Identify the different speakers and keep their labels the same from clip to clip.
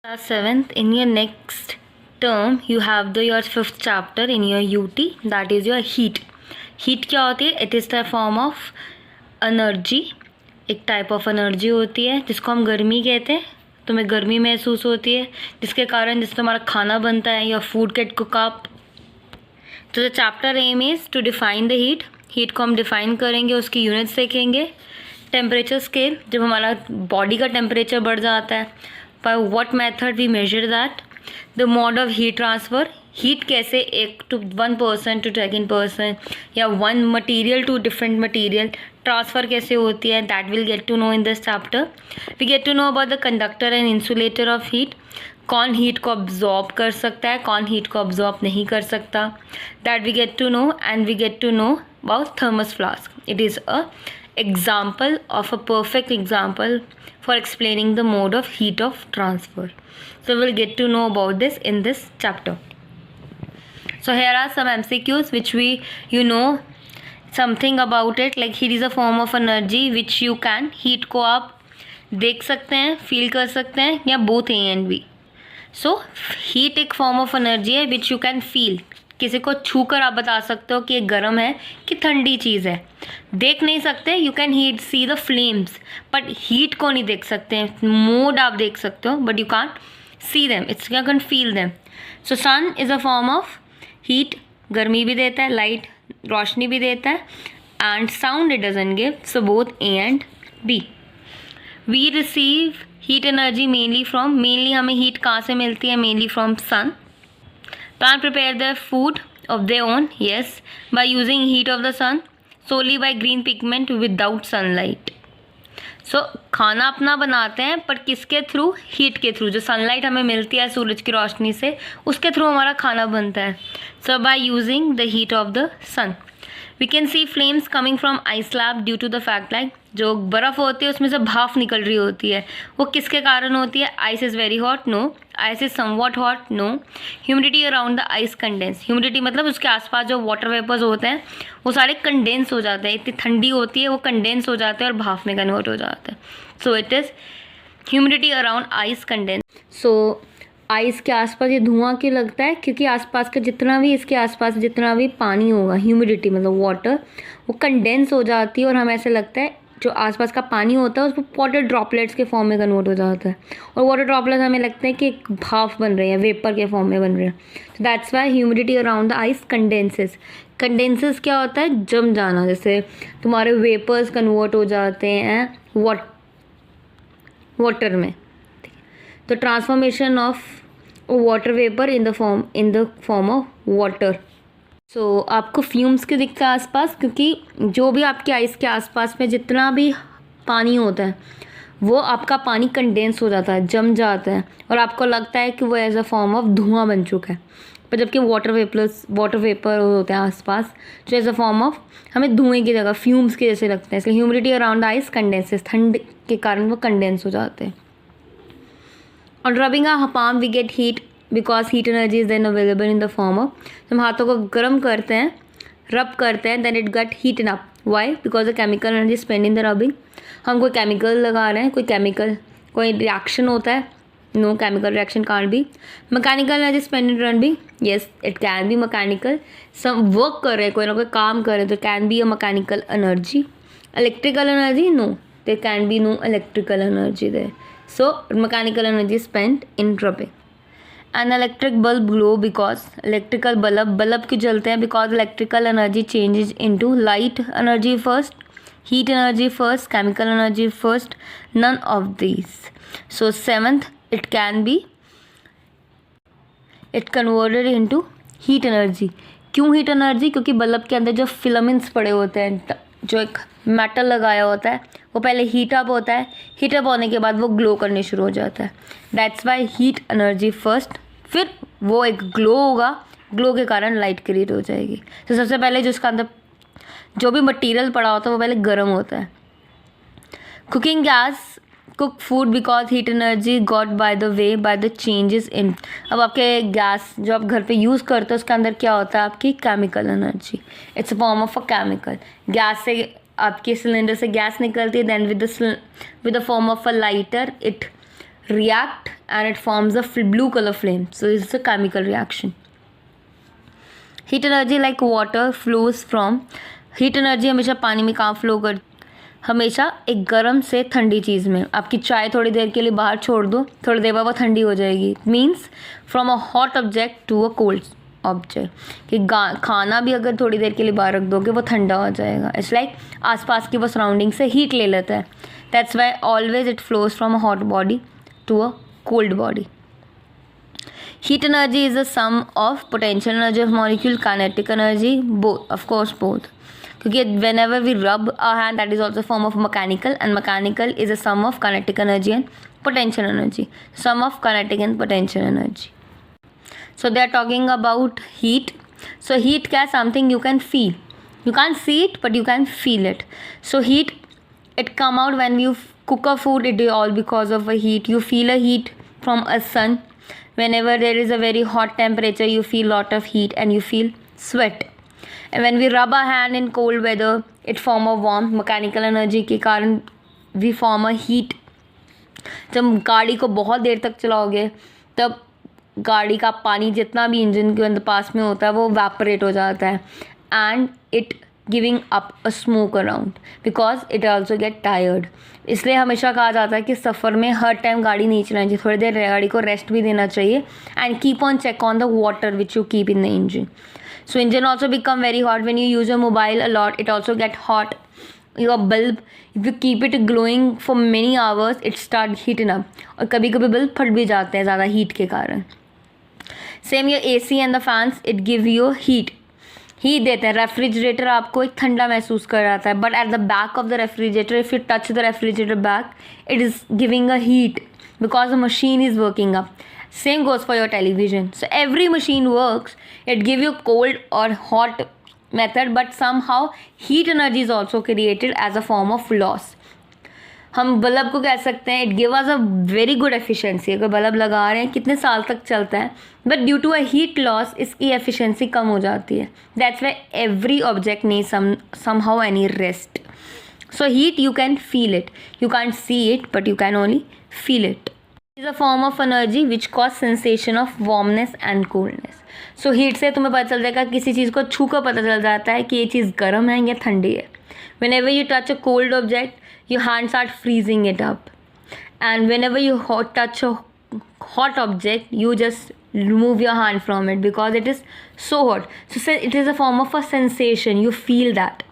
Speaker 1: Class 7th, in your next term you have your fifth chapter in your UT, that is your heat. Heat क्या होती है? It is the form of energy. एक type of energy होती है जिसको हम गर्मी कहते हैं. तुम्हें गर्मी महसूस होती है जिसके कारण जिससे हमारा खाना बनता है या फूड गेट कुक अप. तो the chapter aim is to define the heat. Heat को हम डिफाइन करेंगे, उसकी यूनिट्स देखेंगे. टेम्परेचर स्केल, जब हमारा बॉडी का टेम्परेचर बढ़ जाता है, by what method we measure that. The mode of heat transfer, heat कैसे एक to one person to second person या one material to different material transfer कैसे होती है, that will get to know in this chapter. We get to know about the conductor and insulator of heat. कौन heat को absorb कर सकता है, कौन हीट को अब्जॉर्ब नहीं कर सकता, that we get to know. And we get to know about thermos flask. It is a example of a perfect example for explaining the mode of heat of transfer. So we'll get to know about this in this chapter. So here are some MCQs which we something about it, like heat is a form of energy which you can, heat को आप देख सकते हैं, feel कर सकते हैं, या both A and B. So heat एक form of energy है which you can feel. किसी को छू कर आप बता सकते हो कि ये गर्म है कि ठंडी चीज़ है. देख नहीं सकते, you can heat see the flames, but heat को नहीं देख सकते. मोड आप देख सकते हो but you can't see them, it's you can feel them. So sun is a form of heat. गर्मी भी देता है, लाइट रोशनी भी देता है, and sound it doesn't give. So both A and B. We receive heat energy mainly हमें heat कहाँ से मिलती है? Mainly from sun. Plant prepare their food of their own, yes, by using heat of the sun, solely by green pigment without sunlight. So खाना अपना बनाते हैं पर किसके थ्रू? हीट के थ्रू. जो सनलाइट हमें मिलती है सूरज की रोशनी से, उसके थ्रू हमारा खाना बनता है. So by using the heat of the sun. We can see flames coming from ice slab due to the fact like जो बर्फ़ होती है उसमें से भाप निकल रही होती है, वो किसके कारण होती है? Ice is very hot, no. Ice is somewhat hot, no. Humidity around the ice condense. Humidity मतलब उसके आसपास जो वाटर वेपर्स होते हैं वो सारे कंडेंस हो जाते हैं. इतनी ठंडी होती है वो कंडेंस हो जाते हैं और भाप में कन्वर्ट हो जाते हैं. So it is humidity around ice condense. So ice के आसपास ये धुआं क्यों लगता है? क्योंकि आसपास का जितना भी, इसके आसपास जितना भी पानी होगा, ह्यूमिडिटी मतलब वाटर, वो कंडेंस हो जाती है और हमें ऐसे लगता है जो आसपास का पानी होता है उसको वाटर ड्रॉपलेट्स के फॉर्म में कन्वर्ट हो जाता है, और वाटर ड्रॉपलेट्स हमें लगता है कि एक भाप बन रहे हैं, वेपर के फॉर्म में बन रहे हैं. तो that's why humidity around the ice condenses. Condenses क्या होता है? जम जाना. जैसे तुम्हारे वेपर्स कन्वर्ट हो जाते हैं वाटर में. तो transformation of water vapour in the form of water. So आपको फ्यूम्स क्यों दिखता है आसपास? क्योंकि जो भी आपके आइस के आसपास में जितना भी पानी होता है वो आपका पानी कंडेंस हो जाता है, जम जाता है, और आपको लगता है कि वो एज अ फॉर्म ऑफ धुआं बन चुका है. पर जबकि वाटर वेपर होते हैं आसपास जो एज अ फॉर्म ऑफ हमें धुएँ की जगह फ्यूम्स के जैसे लगते हैं. इसलिए ह्यूमिडिटी अराउंड आइस कंडेंसेस, ठंड के कारण वो कंडेंस हो जाते हैं. On rubbing our palm we get heat because heat energy is then available in the form of, हम हाथों को गर्म करते हैं, रब करते हैं, then it get heated up. Why? Because the chemical energy spent in the rubbing. हम कोई केमिकल लगा रहे हैं, कोई रिएक्शन होता है, no chemical reaction can't be. Mechanical energy spent in rubbing, yes it can be mechanical. some work कर रहे हैं, कोई ना कोई काम कर रहे हैं, तो can be a mechanical energy. Electrical energy, no, there can be no electrical energy there. So mechanical energy spent in rubbing. An electric bulb glow because electrical bulb क्यों जलते हैं? Because electrical energy changes into light energy first, heat energy first, chemical energy first, none of these. So seventh, it converted into heat energy. क्यों heat energy? क्योंकि bulb के अंदर जो filaments पड़े होते हैं, जो एक मेटल लगाया होता है, वो पहले हीटअप होता है, हीटअप होने के बाद वो ग्लो करने शुरू हो जाता है. That's Y heat energy first, फिर वो एक ग्लो होगा, ग्लो के कारण लाइट क्रिएट हो जाएगी. तो सबसे पहले जो इसका अंदर जो भी मटेरियल पड़ा होता है वो पहले गर्म होता है. Cooking gas cook food because heat energy got by the way by the changes in. अब आपके गैस जो आप घर पे यूज़ करते हो उसके अंदर क्या होता है? आपकी chemical energy. It's a form of a chemical. Gas से आपके सिलेंडर से गैस निकलती है, then with the form of a lighter it react and it forms a blue color flame. So this is a chemical reaction. Heat energy like water flows from, heat energy हमेशा पानी में कहाँ flow कर, हमेशा एक गर्म से ठंडी चीज़ में. आपकी चाय थोड़ी देर के लिए बाहर छोड़ दो, थोड़ी देर बाद वो ठंडी हो जाएगी. Means from a hot object to a cold object. कि खाना भी अगर थोड़ी देर के लिए बाहर रख दोगे वो ठंडा हो जाएगा. इट्स लाइक आसपास की वो सराउंडिंग से हीट ले लेता है. That's why always it flows from a hot body to a cold body. Heat energy is the sum of potential energy of molecule, kinetic energy, both, of course both. क्योंकि whenever we rub our hand, that is also a form of mechanical, and mechanical is a sum of kinetic energy and potential energy. Sum of kinetic and potential energy. So they are talking about heat. So heat क्या something you can feel. You can't see it, but you can feel it. So heat, it come out when you cook a food. It is all because of a heat. You feel a heat from a sun. Whenever there is a very hot temperature, you feel lot of heat and you feel sweat. And when we rub our hand in cold weather, it form a warmth. Mechanical energy के कारण we form a heat. जब गाड़ी को बहुत देर तक चलाओगे तब गाड़ी का पानी जितना भी इंजन के अंदर पास में होता है वो वैपोरेट हो जाता है and it giving up a smoke around because it also get tired. इसलिए हमेशा कहा जाता है कि सफ़र में हर टाइम गाड़ी नहीं चलानी चाहिए, थोड़ी देर गाड़ी को रेस्ट भी देना चाहिए. And keep on check on the water which you keep in the engine. So engine also become very hot when you use a mobile a lot. It also get hot. Your bulb, if you keep it glowing for many hours, it start heating up. और कभी कभी bulb फट भी जाते हैं ज़्यादा heat के कारण. Same your AC and the fans, it give you heat देते हैं. रेफ्रिजरेटर आपको एक ठंडा महसूस कराता है, but at the back of the refrigerator, if you touch the refrigerator back, it is giving a heat because the machine is working up. Same goes for your television. So every machine works, it give you cold और hot method, but somehow heat energy is also created as a form of loss. हम bulb को कह सकते हैं it give us a very good efficiency. अगर bulb लगा रहे हैं कितने साल तक चलता है, but due to a heat loss इसकी एफिशिएंसी कम हो जाती है. That's why every object need somehow any rest. So heat you can feel it, you can't see it but you can only feel it. Is a form of energy which cause sensation of warmness and coldness. So heat से तुम्हें पता चल जाएगा, किसी चीज़ को छू कर पता चल जाता है कि ये चीज़ गर्म है या ठंडी है. whenever you touch a cold object, your hands start freezing it up, and whenever you touch a hot object, you just remove your hand from it because it is so hot. So it is a form of a sensation, you feel that.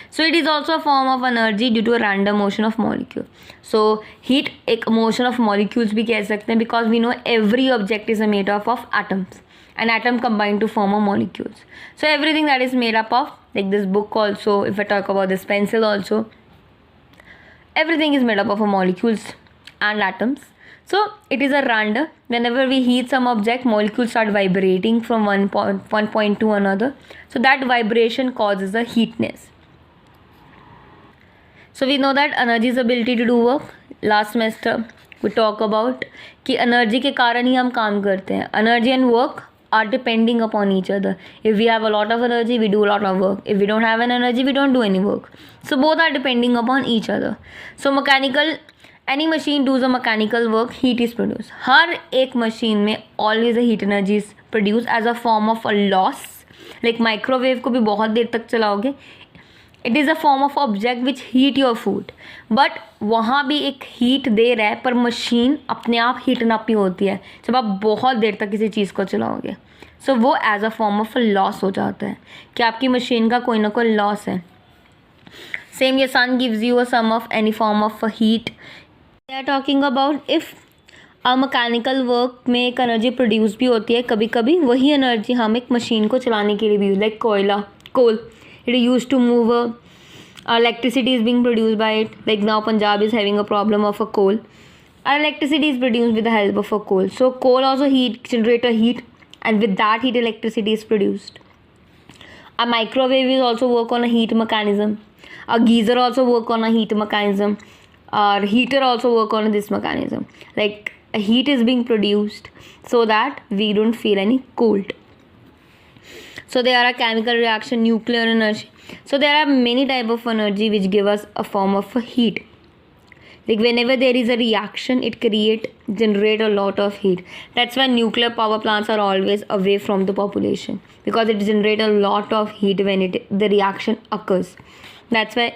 Speaker 1: So it is also a form of energy due to a random motion of molecule. So heat एक motion of molecules भी कह सकते हैं, because we know every object is made up of atoms, an atom combined to form a molecules. So everything that is made up of, like this book also, if I talk about this pencil also, everything is made up of molecules and atoms. So it is a random. Whenever we heat some object, molecules start vibrating from one point to another. So that vibration causes a heatness. So we know that energy's ability to do work. Last semester we talk about कि energy के कारण ही हम काम करते हैं. Energy and work are depending upon each other. If we have a lot of energy, we do a lot of work. If we don't have an energy, we don't do any work. So both are depending upon each other. So mechanical, any machine does a mechanical work, heat is produced. हर एक machine में always a heat energy is produced as a form of a loss. Like microwave को भी बहुत देर तक चलाओगे, it is a form of object which heat your food, but वहाँ भी एक हीट दे रहा है, पर मशीन अपने आप हीटन अप ही होती है जब आप बहुत देर तक किसी चीज़ को चलाओगे. सो वो as a form of loss हो जाता है कि आपकी मशीन का कोई ना कोई लॉस है. सेम ये sun gives you a sum of any form of heat. They are talking about if a mechanical work में एक एनर्जी प्रोड्यूस भी होती है कभी कभी, वही एनर्जी हम एक मशीन को चलाने के लिए भी यूज, लाइक कोयला, कोल, it is used to move electricity is being produced by it. Like now Punjab is having a problem of a coal. Electricity is produced with the help of a coal. So coal also generate a heat, and with that heat electricity is produced. A microwave is also work on a heat mechanism. A geyser also work on a heat mechanism. Our heater also work on this mechanism. Like a heat is being produced so that we don't feel any cold. So there are a chemical reaction, nuclear energy. So there are many type of energy which give us a form of heat. Like whenever there is a reaction, it generate a lot of heat. That's why nuclear power plants are always away from the population, because it generate a lot of heat when the reaction occurs. That's why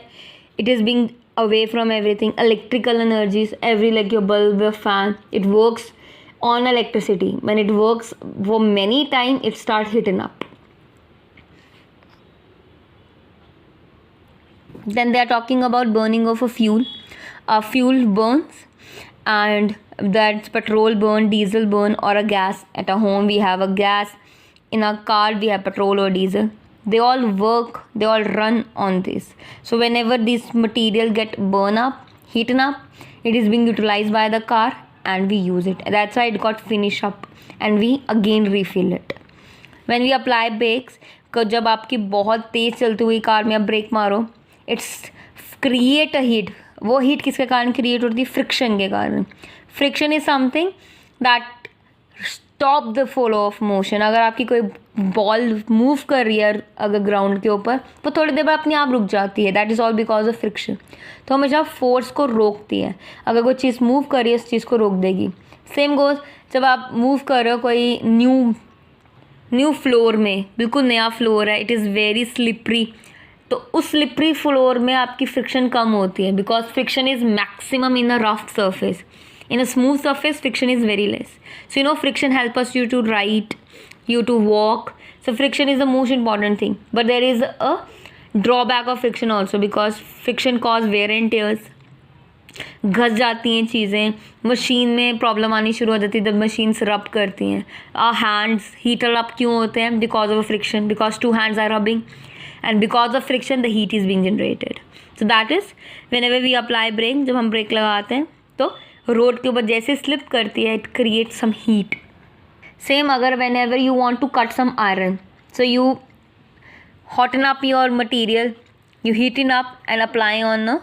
Speaker 1: it is being away from everything. Electrical energies, every like your bulb, your fan, it works on electricity. When it works for many time, it start heating up. Then they are talking about burning of a fuel. Fuel burns, and that's petrol burn, diesel burn, or a gas. At a home we have a gas, in a car we have petrol or diesel. They all work, they all run on this. So whenever this material get burn up, heaten up, it is being utilized by the car and we use it. That's why it got finished up and we again refill it. When we apply brakes, जब आपकी बहुत तेज़ चलती हुई car में आप break मारो, it's create a heat. वो हीट किसके कारण क्रिएट होती है? फ्रिक्शन के कारण. Friction is something that stop the flow of motion. अगर आपकी कोई बॉल मूव कर रही है अगर ग्राउंड के ऊपर, वो थोड़ी देर बाद अपने आप रुक जाती है. That is all because of friction. तो हमेशा फोर्स को रोकती है. अगर कोई चीज़ मूव कर रही है, उस चीज़ को रोक देगी. सेम गोज जब आप मूव कर रहे हो कोई न्यू फ्लोर में, बिल्कुल नया फ्लोर है, इट इज़ वेरी स्लिपरी, तो उस स्लिपरी फ्लोर में आपकी फ्रिक्शन कम होती है, because friction is maximum in a rough surface. In a smooth surface friction is very less. So friction help us you to ride, you to walk. So friction is the most important thing, but there is a drawback of friction also, because friction cause wear and tears. घस जाती हैं चीज़ें, machine में problem आनी शुरू हो जाती है जब मशीन्स रब करती हैं. हैंड्स हीटर अप क्यों होते हैं? Because of friction, because two hands are rubbing and because of friction the heat is being generated. So that is whenever we apply brake, जब हम ब्रेक लगाते हैं तो रोड के ऊपर जैसे स्लिप करती है, it create some heat. Same अगर whenever you want to cut some iron, so you hotten up your material, you heating up and apply on the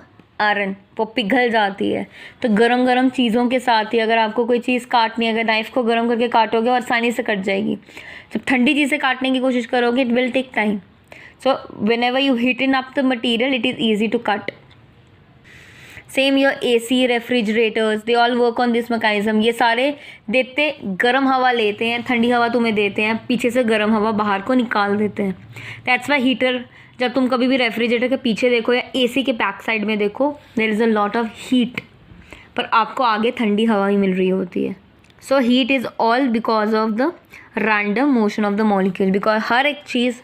Speaker 1: iron, वो पिघल जाती है. तो गरम गरम चीज़ों के साथ ही अगर आपको कोई चीज़ काटनी है, अगर नाइफ़ को गर्म करके काटोगे और आसानी से कट जाएगी. जब ठंडी चीज़ें काटने की कोशिश करोगे, it will take time. So whenever you heating up the material, it is easy to cut. Same your AC, refrigerators, they all work on this mechanism. ये सारे देते गर्म हवा लेते हैं, ठंडी हवा तुम्हें देते हैं, पीछे से गर्म हवा बाहर को निकाल देते हैं. दैट्स वाई हीटर, जब तुम कभी भी रेफ्रिजरेटर के पीछे देखो या AC के बैक साइड में देखो, there is a lot of heat, पर आपको आगे ठंडी हवा ही मिल रही होती है. So heat is all because of the random motion of the molecule, because हर एक चीज़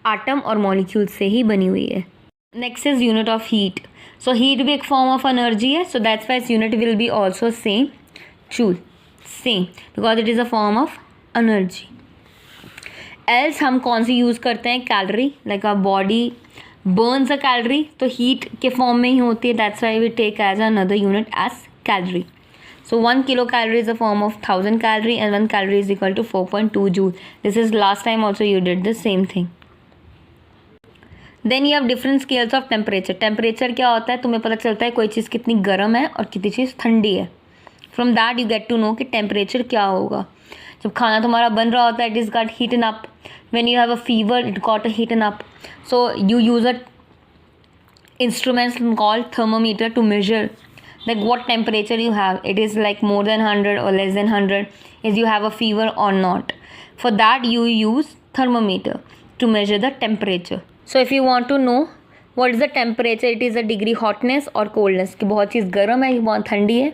Speaker 1: आटम और मॉलिक्यूल से ही बनी हुई है. Next is unit of heat. So heat भी एक फॉर्म ऑफ एनर्जी है, so that's why unit will be also same, joule, same, because it is a form of energy. Else हम कौन सी यूज़ करते हैं? Calorie. Like a body burns a calorie, तो heat के फॉर्म में ही होती है. That's why we take as another unit as calorie. So 1 kilocalorie is a form of 1000 calorie and 1 calorie is equal to 4.2 joule. This is last time also you did the same thing. Then you have different scales of temperature. Temperature क्या होता है? तुम्हें पता चलता है कोई चीज़ कितनी गर्म है और कितनी चीज़ ठंडी है. From that you get to know कि टेम्परेचर क्या होगा. जब खाना तुम्हारा बन रहा होता है, it is got heated up. When you have a fever, it got a heated up. So you use a instruments called thermometer to measure like what temperature you have. It is like more than 100 or less than 100, is you have a fever or not. For that you use thermometer to measure the temperature. So if you want to know what is the temperature, it is a degree hotness or coldness, कि बहुत चीज़ गर्म है, बहुत ठंडी है.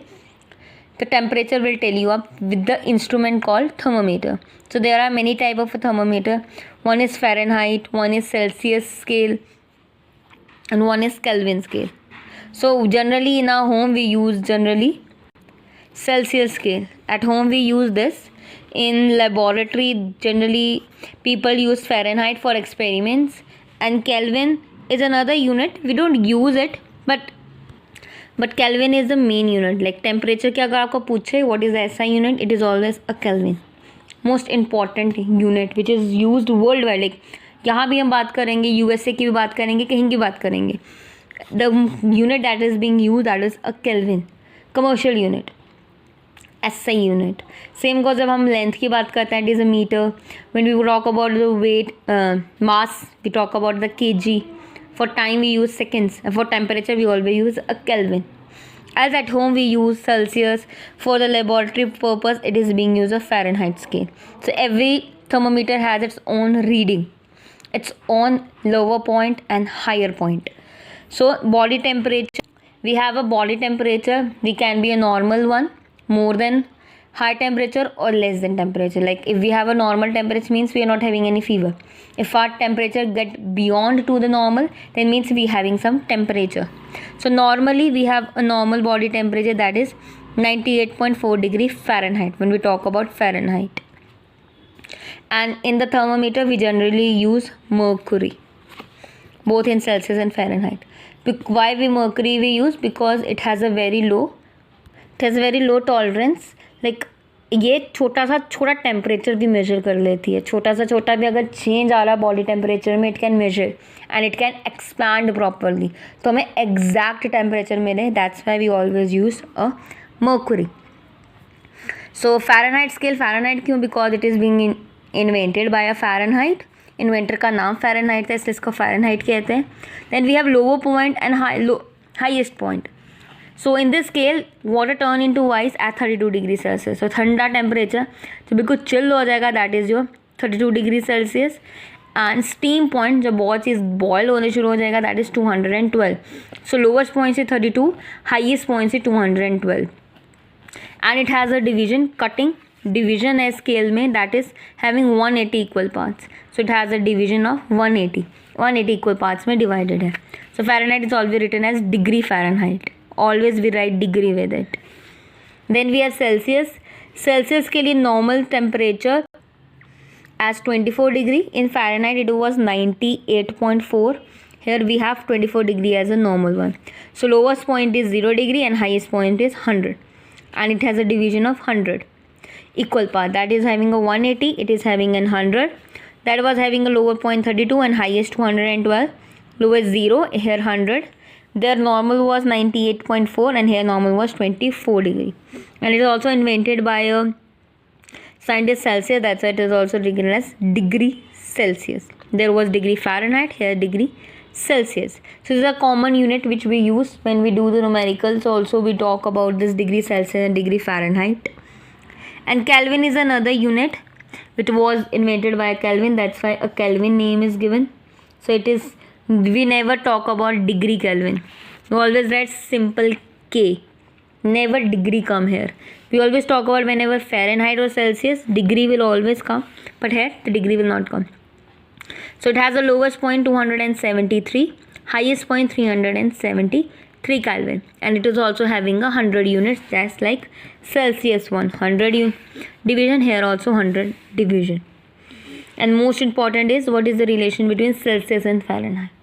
Speaker 1: The temperature will tell you up with the instrument called thermometer. So there are many type of a thermometer. One is Fahrenheit, one is Celsius scale, and one is Kelvin scale. So generally in our home we use generally Celsius scale. At home we use this. In laboratory generally people use Fahrenheit for experiments, and Kelvin is another unit. We don't use it, but Kelvin is the main unit. Like temperature के अगर आपको पूछे what is the SI unit, it is always a Kelvin. Most important unit which is used worldwide. Like यहाँ भी हम बात करेंगे, USA की भी बात करेंगे, कहीं की बात करेंगे. The unit that is being used, that is a Kelvin. Commercial unit, SI unit. Same goes जब हम length की बात करते हैं, it is a meter. When we talk about the weight, mass, we talk about the kg. For time we use seconds. For temperature we always use a Kelvin. As at home we use Celsius, for the laboratory purpose it is being used a Fahrenheit scale. So every thermometer has its own reading, its own lower point and higher point. So body temperature, we have a body temperature, we can be a normal one, more than high temperature or less than temperature. Like if we have a normal temperature means we are not having any fever. If our temperature get beyond to the normal, then means we having some temperature. So normally we have a normal body temperature, that is 98.4 degree Fahrenheit when we talk about Fahrenheit. And in the thermometer we generally use mercury, both in Celsius and Fahrenheit. Why mercury we use? Because it has a very low tolerance. Like ये छोटा temperature भी major कर लेती है, छोटा भी अगर change आ रहा बॉडी टेम्परेचर में, it can measure and it can expand properly. तो हमें एग्जैक्ट टेम्परेचर मिले, that's why we always use a mercury. So Fahrenheit scale, Fahrenheit क्यों? Because it is being invented by a Fahrenheit. Inventor का नाम Fahrenheit था, इसलिए इसको Fahrenheit कहते हैं. Then we have lower point and highest point. So in this scale water turn into ice at 32 degree Celsius. तो ठंडा टेम्परेचर जो बिल्कुल चिल हो जाएगा, that is your 32 degree Celsius. And steam point जब बहुत चीज़ बॉयल होने शुरू हो जाएगा, that is 212. So lowest point से 32, हाईएस्ट पॉइंट से 212. And it has a division, cutting division है स्केल में, that is having 180 equal parts. So it has a division of 180 equal parts में डिवाइडेड है. So Fahrenheit is always written as degree Fahrenheit. Always we write degree with it. Then we have Celsius. Celsius के लिए normal temperature as 24 degree. In Fahrenheit it was 98.4. Here we have 24 degree as a normal one. So lowest point is 0 degree and highest point is 100. And it has a division of 100. Equal part. That is having a 180. It is having an 100. That was having a lower point 32 and highest 212. Lowest 0. Here 100. Their normal was 98.4 and here normal was 24 degree. And it is also invented by a scientist Celsius, that's why it is also written as degree Celsius. There was degree Fahrenheit, here degree Celsius. So this is a common unit which we use when we do the numericals. Also we talk about this degree Celsius and degree Fahrenheit. And Kelvin is another unit which was invented by Kelvin, that's why a Kelvin name is given. So it is, we never talk about degree Kelvin. We always write simple K. Never degree come here. We always talk about whenever Fahrenheit or Celsius, degree will always come. But here the degree will not come. So it has a lowest point 273, highest point 373 Kelvin. And it is also having 100 units, just like Celsius one. 100 division, here also 100 division. And most important is what is the relation between Celsius and Fahrenheit.